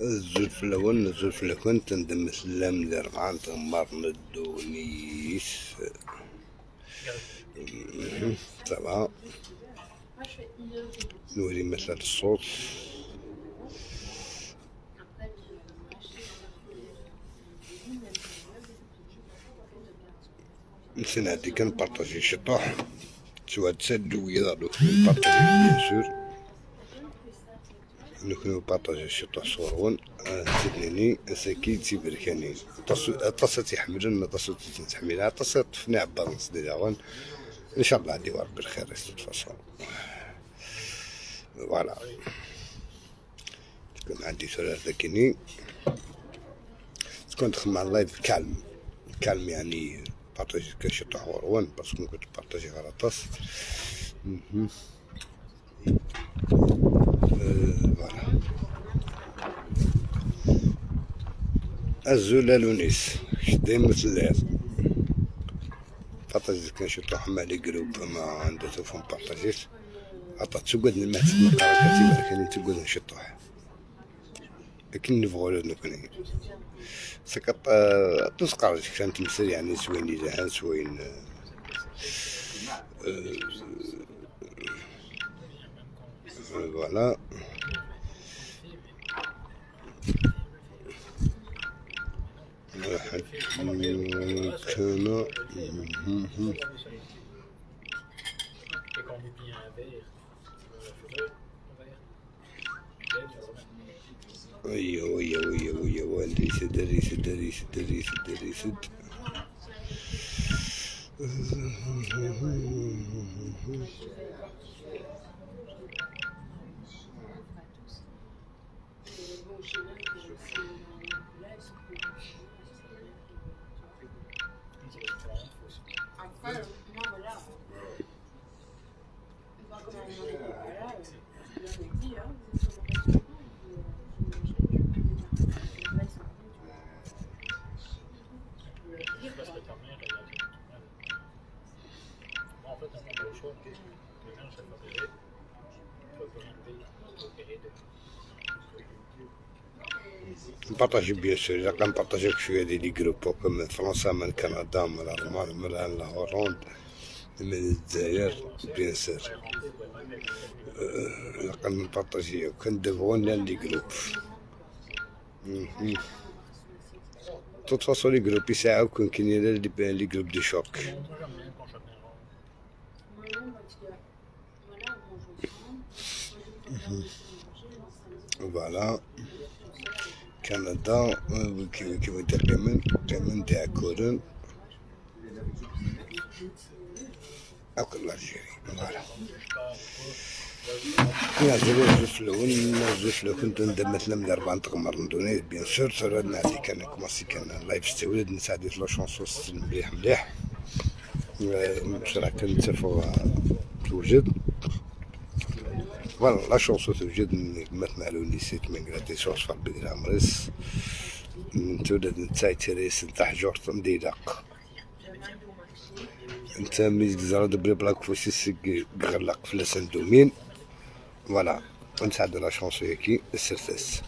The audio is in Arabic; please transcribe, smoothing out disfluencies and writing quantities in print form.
الزلف الأول الزلف الأول تندم سلام لرعان تغمر ندونيس طبعا نوري مثل الصوت نسينا هادي كنبارطاجي شطوح سواء تسدو يضادو نبارطاجي بيان سور نكونو بارطاجي شطوح صورون تدنيني اساكي تيبركاني طاسة تيحملن طاسة تتحملها طاسة تفني عبالنس ديجا ان شاء الله عندي ربي الخير يستفصل فوالا تكون عندي ثلاثة كيني تكون تخدم على اللايف كالم يعني بارطاجي كشطوح وروان باسكو كنت بارطاجي غلطاس فوالا الزولة لونيس دايما مثل الليل بارطاجيت كنشطوح مع لي جروب ما عنده تلفون بارطاجيت عطات تقعد الماء تنقرا كاتب كاني تقعد نشطوح لكن نبغوا نكوني سكت تسقر كانت تمثل يعني سوين يزهان سوين فوالا واحد كان ويا والدي سد نبارطاجي بيان سور إلا كنبارطاجيو شوية ديال لي جروب من فرنسا من كندا من الألمان من الهولند من الجزائر بيان سور إلا كنبارطاجيو كندافعو لي جروب توت فاصون لي جروب يساعدو كون كاينين لي جروب دو شوك فوالا كندا كيما يدير كمان تاع كورن أكل الجيري فوالا الزوج الأول كنت ندمتنا من 4 تغمر ندوني بيان سور صرنا هادي كان كوماسي كان لايف استولد نساعدت لا شونسوس مليح بصراحة كنتفو توجد فوالا لا شونسو توجد مثل على نسيت من غادي شوش في البداية عمرس تولد نتاي تريس نتاع جورت نديدق انت ميز زراد بلي بلاك فوسيس غلق في لسان دومين فوالا نساعدو لا شونسو هيكي السرتاس